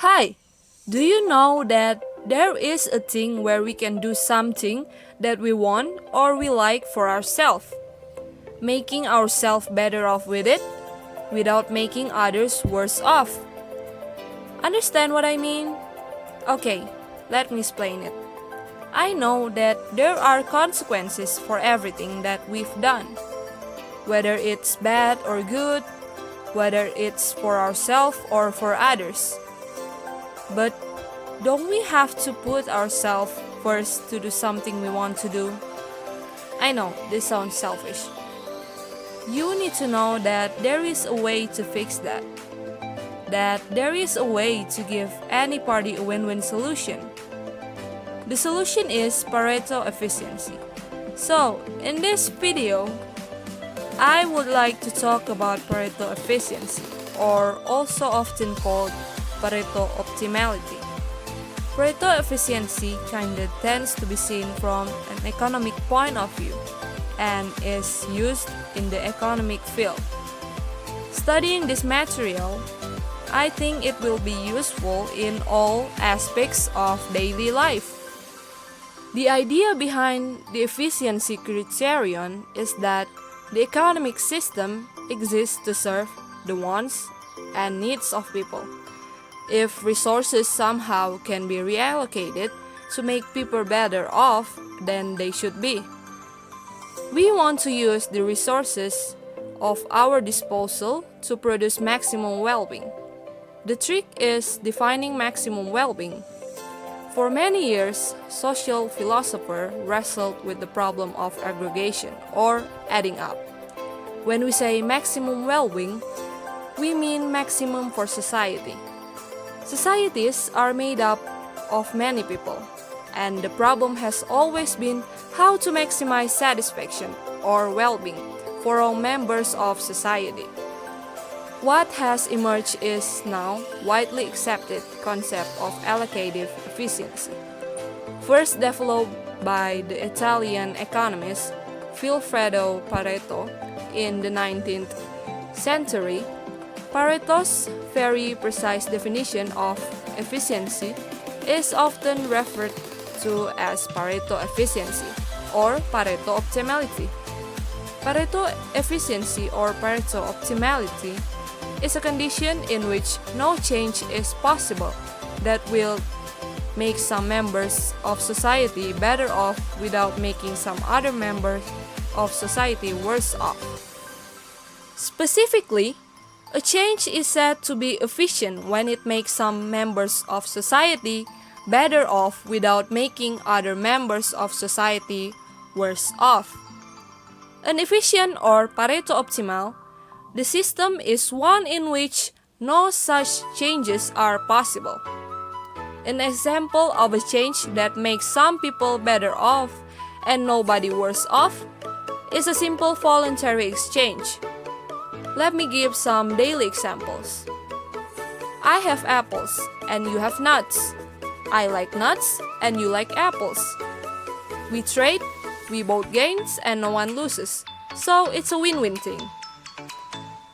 Hi, do you know that there is a thing where we can do something that we want or we like for ourselves, making ourselves better off with it without making others worse off? Understand what I mean? Okay, let me explain it. I know that there are consequences for everything that we've done, whether it's bad or good, whether it's for ourselves or for others. But don't we have to put ourselves first to do something we want to do? I know this sounds selfish. You need to know that there is a way to fix that. That there is a way to give any party a win-win solution. The solution is Pareto efficiency. So, in this video, I would like to talk about Pareto efficiency, or also often called Pareto optimality. Pareto efficiency kinda tends to be seen from an economic point of view and is used in the economic field. Studying this material, I think it will be useful in all aspects of daily life. The idea behind the efficiency criterion is that the economic system exists to serve the wants and needs of people. If resources somehow can be reallocated to make people better off than they should be, we want to use the resources of our disposal to produce maximum well-being. The trick is defining maximum well-being. For many years, social philosophers wrestled with the problem of aggregation or adding up. When we say maximum well-being, we mean maximum for society. Societies are made up of many people, and the problem has always been how to maximize satisfaction or well-being for all members of society. What has emerged is now widely accepted concept of allocative efficiency. First developed by the Italian economist Vilfredo Pareto in the 19th century, Pareto's very precise definition of efficiency is often referred to as Pareto efficiency or Pareto optimality. Pareto efficiency or Pareto optimality is a condition in which no change is possible that will make some members of society better off without making some other members of society worse off. Specifically, a change is said to be efficient when it makes some members of society better off without making other members of society worse off. An efficient or Pareto optimal, the system is one in which no such changes are possible. An example of a change that makes some people better off and nobody worse off is a simple voluntary exchange. Let me give some daily examples. I have apples and you have nuts. I like nuts and you like apples. We trade, we both gains and no one loses. So it's a win-win thing.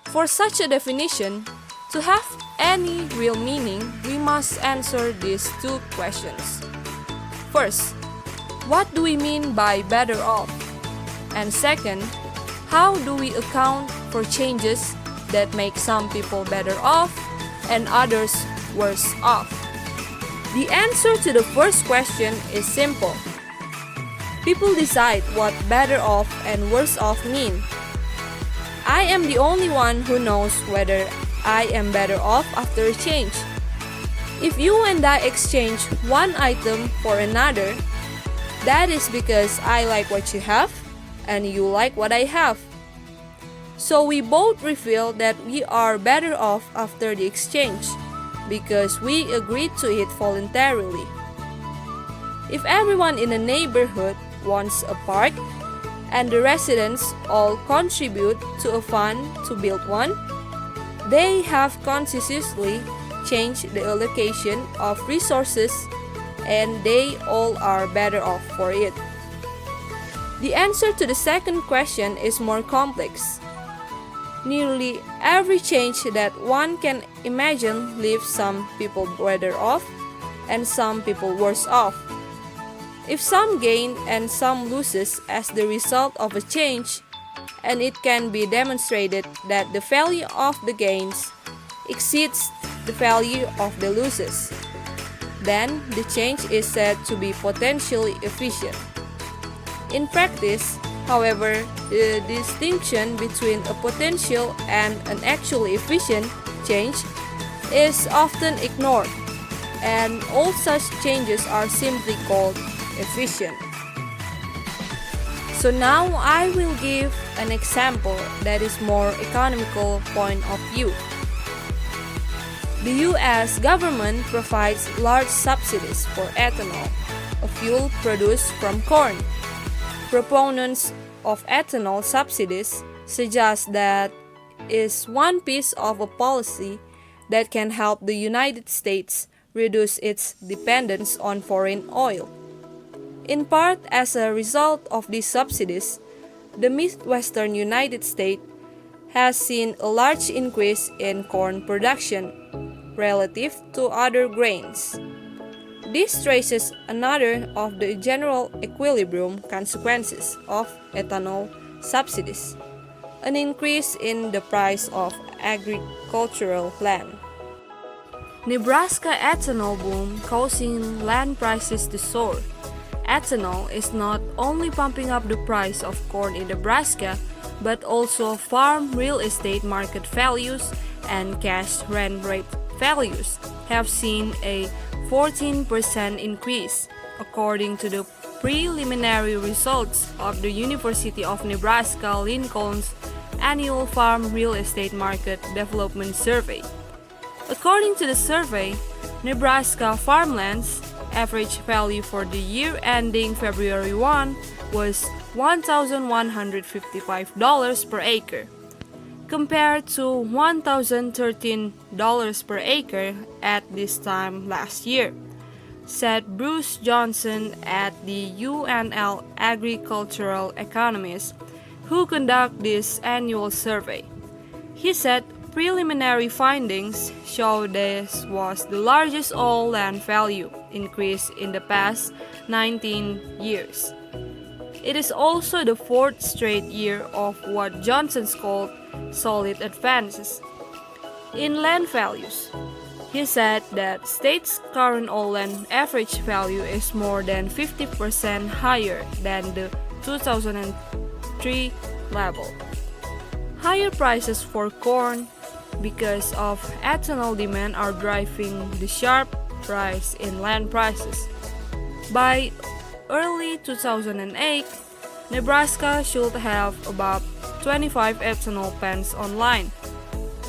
For such a definition to have any real meaning, we must answer these two questions. First, what do we mean by better off? And second, how do we account for changes that make some people better off and others worse off? The answer to the first question is simple. People decide what better off and worse off mean. I am the only one who knows whether I am better off after a change. If you and I exchange one item for another, that is because I like what you have and you like what I have. So we both reveal that we are better off after the exchange because we agreed to it voluntarily. If everyone in a neighborhood wants a park and the residents all contribute to a fund to build one, they have consciously changed the allocation of resources and they all are better off for it. The answer to the second question is more complex. Nearly every change that one can imagine leaves some people better off and some people worse off. If some gain and some loses as the result of a change, and it can be demonstrated that the value of the gains exceeds the value of the losses, then the change is said to be potentially efficient. In practice, however, the distinction between a potential and an actually efficient change is often ignored, and all such changes are simply called efficient. So now I will give an example that is more economical point of view. The US government provides large subsidies for ethanol, a fuel produced from corn. Proponents of ethanol subsidies suggest that is one piece of a policy that can help the United States reduce its dependence on foreign oil. In part as a result of these subsidies, the Midwestern United States has seen a large increase in corn production relative to other grains. This traces another of the general equilibrium consequences of ethanol subsidies, an increase in the price of agricultural land. Nebraska ethanol boom causing land prices to soar. Ethanol is not only pumping up the price of corn in Nebraska, but also farm real estate market values and cash rent rate values have seen a 14% increase, according to the preliminary results of the University of Nebraska-Lincoln's annual Farm Real Estate Market Development Survey. According to the survey, Nebraska farmlands average value for the year ending February 1 was $1,155 per acre, compared to $1,013 per acre at this time last year, said Bruce Johnson at the UNL agricultural economist who conduct this annual survey. He said preliminary findings show this was the largest all land value increase in the past 19 years. It is also the fourth straight year of what Johnson called solid advances in land values. He said that state's current all land average value is more than 50% higher than the 2003 level. Higher prices for corn because of ethanol demand are driving the sharp rise in land prices. By early 2008, Nebraska should have about 25 ethanol plants online,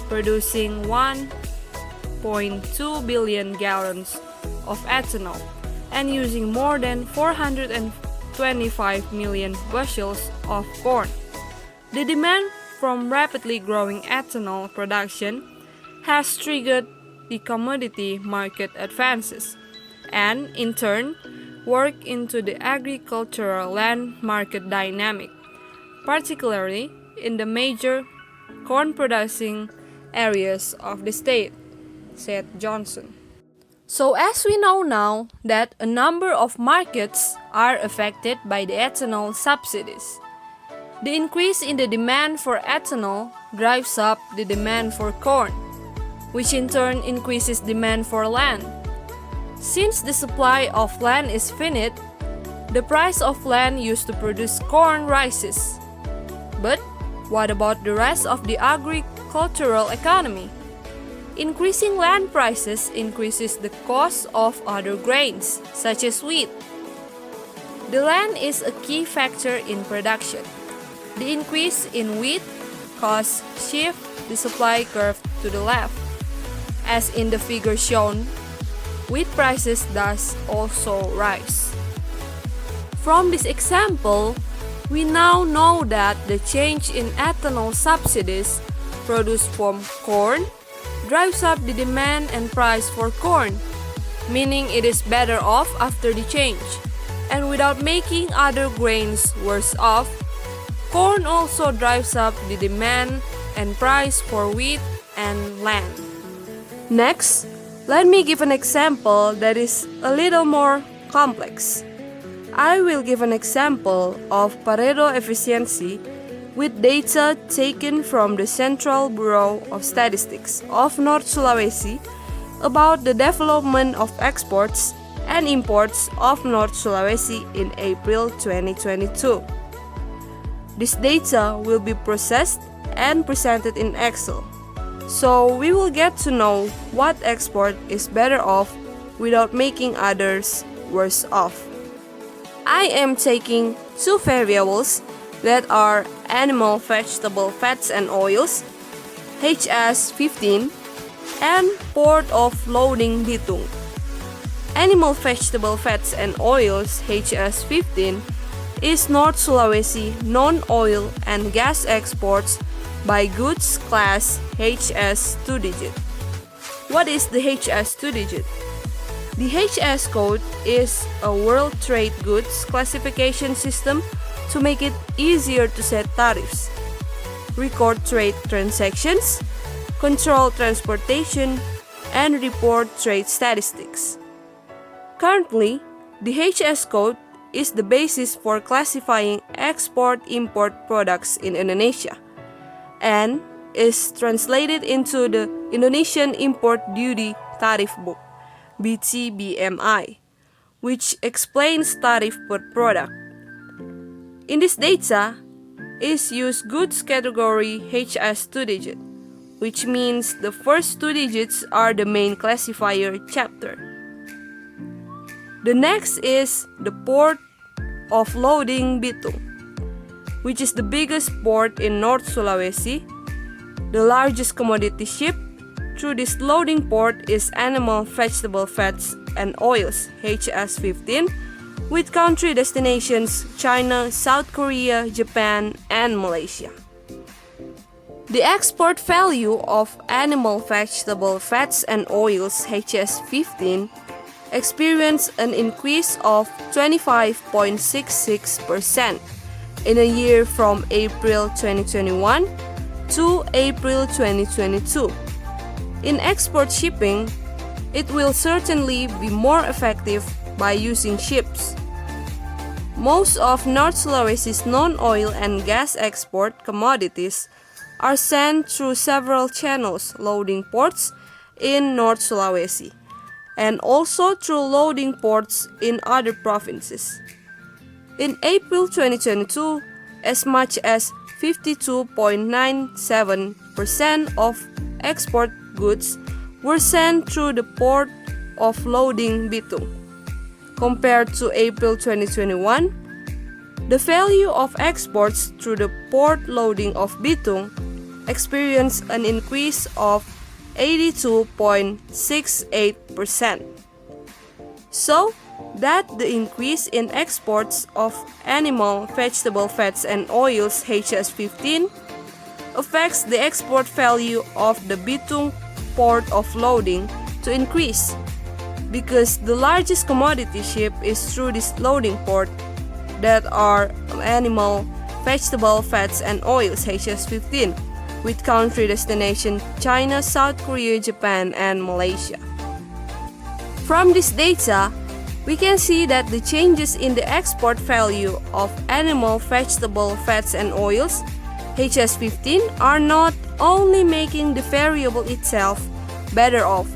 producing 1.2 billion gallons of ethanol and using more than 425 million bushels of corn. The demand from rapidly growing ethanol production has triggered the commodity market advances and, in turn, work into the agricultural land market dynamic, particularly in the major corn-producing areas of the state, said Johnson. So as we know now that a number of markets are affected by the ethanol subsidies, the increase in the demand for ethanol drives up the demand for corn, which in turn increases demand for land. Since the supply of land is finite, the price of land used to produce corn rises. But what about the rest of the agricultural economy? Increasing land prices increases the cost of other grains, such as wheat. The land is a key factor in production. The increase in wheat costs shift the supply curve to the left. As in the figure shown, wheat prices thus also rise. From this example, we now know that the change in ethanol subsidies produced from corn drives up the demand and price for corn, meaning it is better off after the change. And without making other grains worse off, corn also drives up the demand and price for wheat and land. Next, let me give an example that is a little more complex. I will give an example of Pareto efficiency with data taken from the Central Bureau of Statistics of North Sulawesi about the development of exports and imports of North Sulawesi in April 2022. This data will be processed and presented in Excel, so we will get to know what export is better off without making others worse off. I am taking two variables that are animal vegetable fats and oils, HS15, and port of loading Bitung. Animal vegetable fats and oils, HS15, is North Sulawesi non-oil and gas exports by goods class HS 2-digit. What is the HS 2-digit? The HS code is a World Trade Goods classification system to make it easier to set tariffs, record trade transactions, control transportation, and report trade statistics. Currently, the HS code is the basis for classifying export-import products in Indonesia and is translated into the Indonesian Import Duty Tariff Book, BTBMI, which explains tariff per product. In this data is used goods category HS 2-digit, which means the first two digits are the main classifier chapter. The next is the port of loading Bitung, which is the biggest port in North Sulawesi. The largest commodity ship through this loading port is animal vegetable fats and oils, HS15, with country destinations China, South Korea, Japan, and Malaysia. The export value of animal vegetable fats and oils, HS15, experienced an increase of 25.66% in a year from April 2021 to April 2022. In export shipping, it will certainly be more effective by using ships. Most of North Sulawesi's non-oil and gas export commodities are sent through several channels loading ports in North Sulawesi, and also through loading ports in other provinces. In April 2022, as much as 52.97% of export goods were sent through the port of loading Bitung. Compared to April 2021, the value of exports through the port loading of Bitung experienced an increase of 82.68%. So that the increase in exports of animal vegetable fats and oils HS15 affects the export value of the Bitung port of loading to increase, because the largest commodity ship is through this loading port that are animal vegetable fats and oils HS15 with country destination China, South Korea, Japan, and Malaysia. From this data, we can see that the changes in the export value of animal vegetable fats and oils HS15 are not only making the variable itself better off,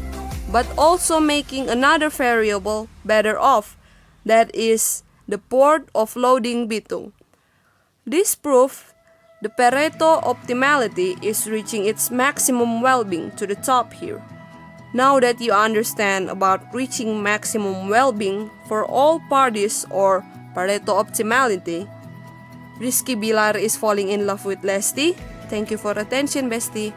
but also making another variable better off, that is the port of loading Bitung. This proves the Pareto optimality is reaching its maximum well-being to the top here. Now that you understand about reaching maximum well-being for all parties or Pareto optimality, Rizky Bilar is falling in love with Lesti. Thank you for attention, bestie.